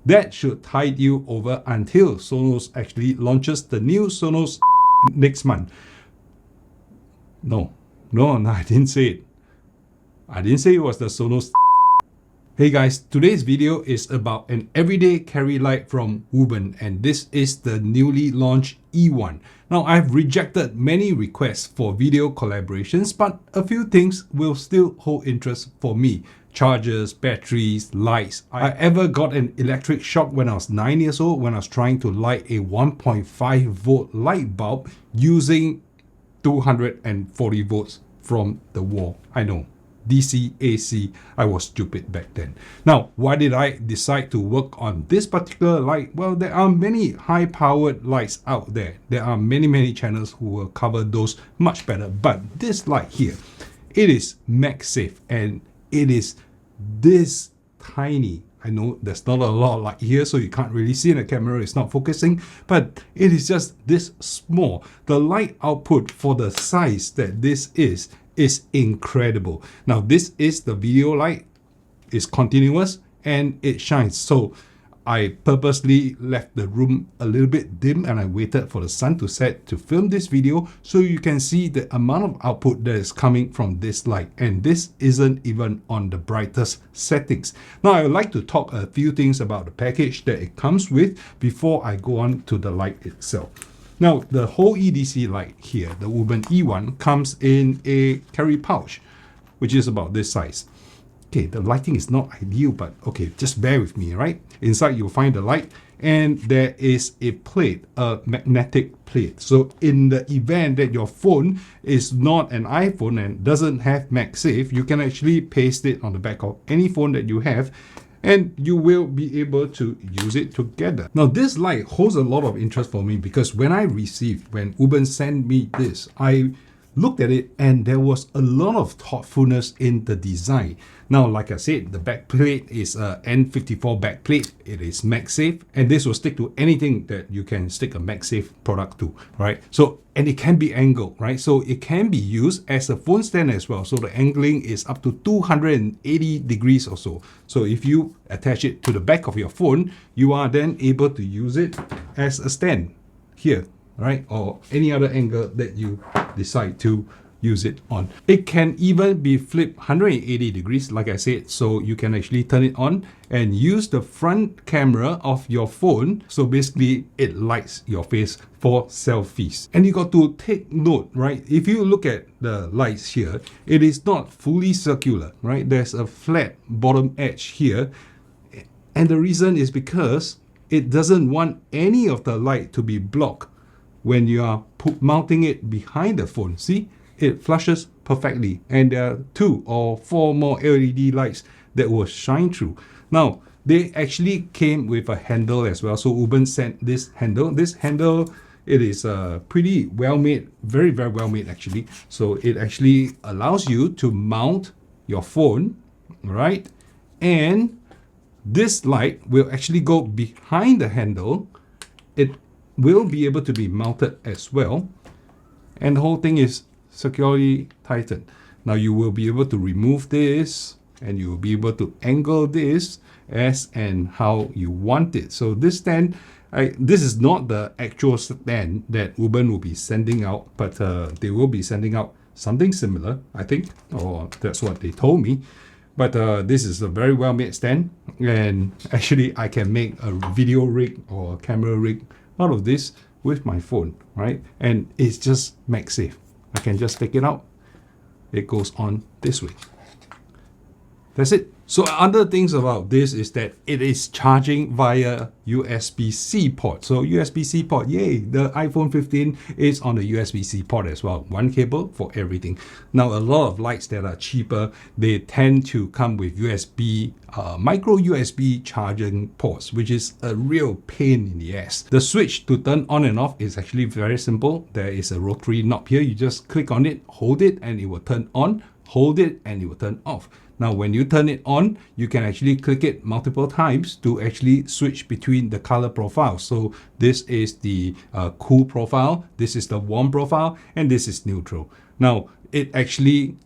That should tide you over until Sonos actually launches the new Sonos next month. No, I didn't say it. I didn't say it was the Sonos. Hey guys, today's video is about an everyday carry light from Wuben, and this is the newly launched E1. Now, I've rejected many requests for video collaborations, but a few things will still hold interest for me. Chargers, batteries, lights. I ever got an electric shock when I was 9 years old when I was trying to light a 1.5 volt light bulb using 240 volts from the wall. I know. DC, AC, I was stupid back then. Now, why did I decide to work on this particular light? Well, there are many high-powered lights out there. There are many channels who will cover those much better. But this light here, it is MagSafe and it is this tiny. I know there's not a lot of light here, so you can't really see in the camera, it's not focusing, but it is just this small. The light output for the size that this is incredible. Now, this is the video light. It's continuous and it shines. So I purposely left the room a little bit dim and I waited for the sun to set to film this video so you can see the amount of output that is coming from this light. And this isn't even on the brightest settings. Now, I would like to talk a few things about the package that it comes with before I go on to the light itself. Now, the whole EDC light here, the Wuben E1, comes in a carry pouch, which is about this size. Okay, the lighting is not ideal, but okay, just bear with me, right? Inside, you'll find the light, and there is a plate, a magnetic plate. So in the event that your phone is not an iPhone and doesn't have MagSafe, you can actually paste it on the back of any phone that you have, and you will be able to use it together. Now, this light holds a lot of interest for me because when Wuben sent me this, I looked at it and there was a lot of thoughtfulness in the design. Now, like I said, the backplate is a N54 backplate. It is MagSafe, and this will stick to anything that you can stick a MagSafe product to, right? So, and it can be angled, right? So it can be used as a phone stand as well. So the angling is up to 280 degrees or so. So if you attach it to the back of your phone, you are then able to use it as a stand here, right? Or any other angle that you decide to use it on. It can even be flipped 180 degrees, like I said, so you can actually turn it on and use the front camera of your phone. So basically, it lights your face for selfies. And you got to take note, right? If you look at the lights here, it is not fully circular, right? There's a flat bottom edge here. And the reason is because it doesn't want any of the light to be blocked when you are mounting it behind the phone. See? It flushes perfectly, and there are 2 or 4 more LED lights that will shine through. Now, they actually came with a handle as well. So Wuben sent this handle. This handle, it is pretty well made, very well made actually. So it actually allows you to mount your phone, right? And this light will actually go behind the handle. It will be able to be mounted as well. And the whole thing is securely tightened. Now you will be able to remove this and you will be able to angle this as and how you want it. So this stand, this is not the actual stand that Wuben will be sending out, but they will be sending out something similar, I think, or that's what they told me. But this is a very well made stand, and actually I can make a video rig or a camera rig out of this with my phone, right? And it's just MagSafe. I can just take it out. It goes on this way. That's it. So other things about this is that it is charging via USB-C port. So USB-C port, yay! The iPhone 15 is on the USB-C port as well. One cable for everything. Now, a lot of lights that are cheaper, they tend to come with USB, micro USB charging ports, which is a real pain in the ass. The switch to turn on and off is actually very simple. There is a rotary knob here. You just click on it, hold it, and it will turn on. Hold it, and it will turn off. Now, when you turn it on, you can actually click it multiple times to actually switch between the color profiles. So this is the cool profile, this is the warm profile, and this is neutral. Now, it actually,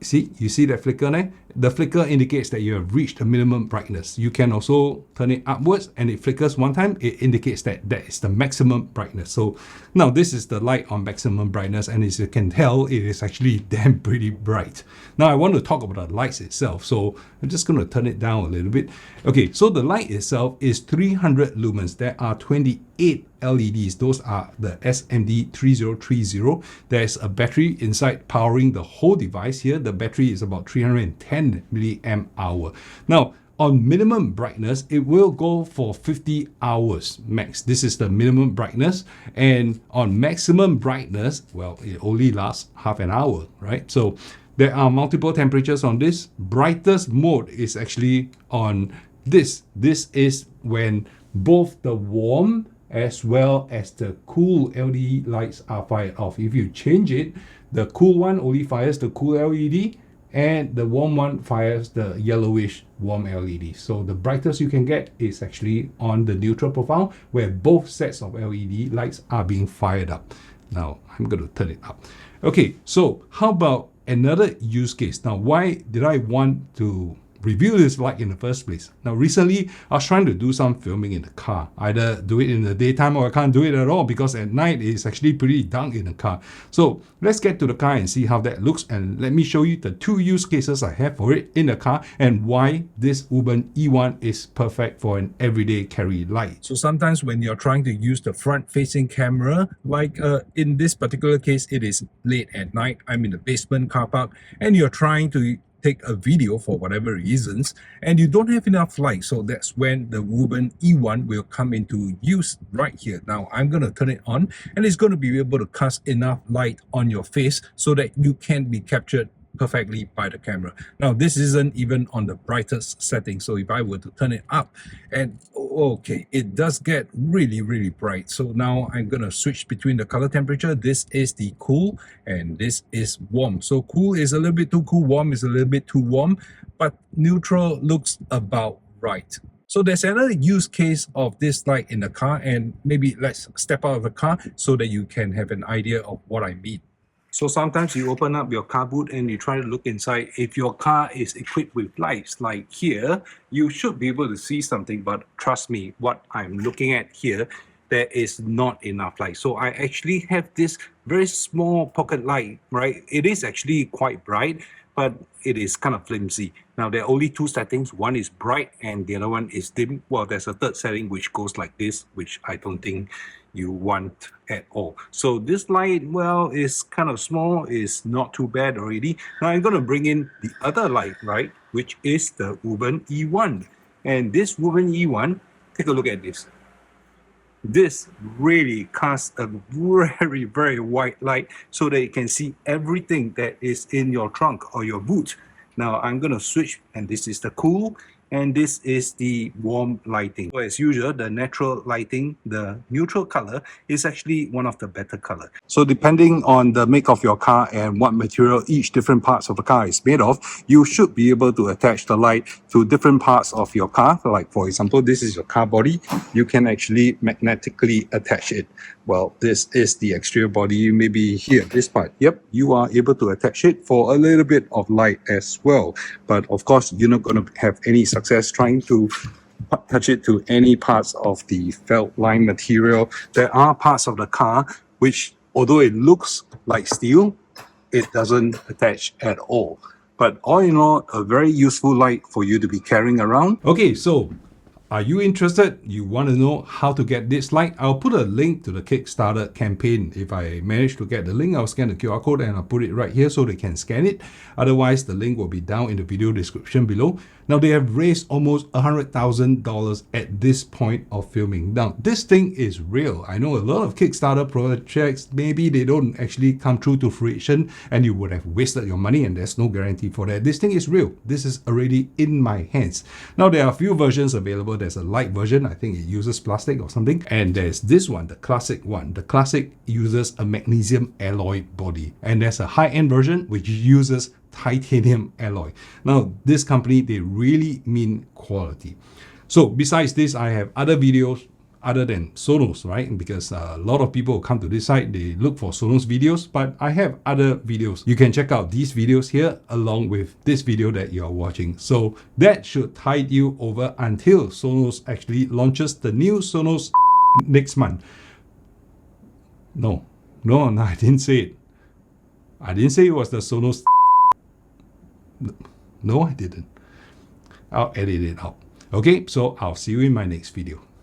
you see that flicker there? The flicker indicates that you have reached a minimum brightness. You can also turn it upwards and it flickers one time. It indicates that that is the maximum brightness. So now this is the light on maximum brightness, and as you can tell, it is actually damn pretty bright. Now I want to talk about the lights itself. So I'm just going to turn it down a little bit. Okay, so the light itself is 300 lumens. There are 28 LEDs. Those are the SMD3030. There's a battery inside powering the whole device here. The battery is about 310 milliamp hour. Now, on minimum brightness, it will go for 50 hours max. This is the minimum brightness. And on maximum brightness, well, it only lasts half an hour, right? So there are multiple temperatures on this. Brightest mode is actually on this. This is when both the warm as well as the cool LED lights are fired off. If you change it, the cool one only fires the cool LED and the warm one fires the yellowish warm LED. So the brightest you can get is actually on the neutral profile, where both sets of LED lights are being fired up. Now I'm going to turn it up. Okay, so how about another use case? Now, why did I want to review this light in the first place? Now, recently I was trying to do some filming in the car. Either do it in the daytime or I can't do it at all, because at night it's actually pretty dark in the car. So let's get to the car and see how that looks, and let me show you the two use cases I have for it in the car and why this Wuben E1 is perfect for an everyday carry light. So sometimes when you're trying to use the front-facing camera, like in this particular case, it is late at night, I'm in the basement car park, and you're trying to take a video for whatever reasons, and you don't have enough light. So that's when the Wuben E1 will come into use right here. Now I'm going to turn it on, and it's going to be able to cast enough light on your face so that you can be captured perfectly by the camera. Now this isn't even on the brightest setting, so if I were to turn it up, and okay, it does get really bright. So now I'm gonna switch between the color temperature. This is the cool and this is warm. So cool is a little bit too cool, warm is a little bit too warm, but neutral looks about right. So there's another use case of this light in the car, and maybe let's step out of the car so that you can have an idea of what I mean. So sometimes you open up your car boot and you try to look inside. If your car is equipped with lights like here, you should be able to see something, but trust me, what I'm looking at here, there is not enough light. So I actually have this very small pocket light, right? It is actually quite bright, but it is kind of flimsy. Now there are only two settings. One is bright and the other one is dim. Well, there's a third setting which goes like this, which I don't think you want at all. So this light, well, is kind of small, is not too bad already. Now I'm going to bring in the other light, right, which is the Wuben E1. And this Wuben E1, take a look at this. This really casts a very white light so that you can see everything that is in your trunk or your boot. Now I'm going to switch, and this is the cool, and this is the warm lighting. So as usual, the natural lighting, the neutral color, is actually one of the better colors. So depending on the make of your car and what material each different parts of the car is made of, you should be able to attach the light to different parts of your car. Like for example, this is your car body. You can actually magnetically attach it. Well, this is the exterior body, maybe here, this part. Yep, you are able to attach it for a little bit of light as well. But of course, you're not going to have any success trying to touch it to any parts of the felt line material. There are parts of the car which, although it looks like steel, it doesn't attach at all. But all in all, a very useful light for you to be carrying around. Okay, so are you interested? You want to know how to get this light? I'll put a link to the Kickstarter campaign. If I manage to get the link, I'll scan the QR code and I'll put it right here so they can scan it. Otherwise, the link will be down in the video description below. Now, they have raised almost $100,000 at this point of filming. Now, this thing is real. I know a lot of Kickstarter projects, maybe they don't actually come true to fruition and you would have wasted your money, and there's no guarantee for that. This thing is real. This is already in my hands. Now, there are a few versions available. There's a light version. I think it uses plastic or something. And there's this one, the classic one. The classic uses a magnesium alloy body. And there's a high-end version which uses titanium alloy. Now, this company, they really mean quality. So besides this, I have other videos other than Sonos, right? Because a lot of people come to this site, they look for Sonos videos, but I have other videos. You can check out these videos here along with this video that you're watching. So that should tide you over until Sonos actually launches the new Sonos next month. No, I didn't say it. I didn't say it was the Sonos. No, I didn't. I'll edit it out. Okay, so I'll see you in my next video.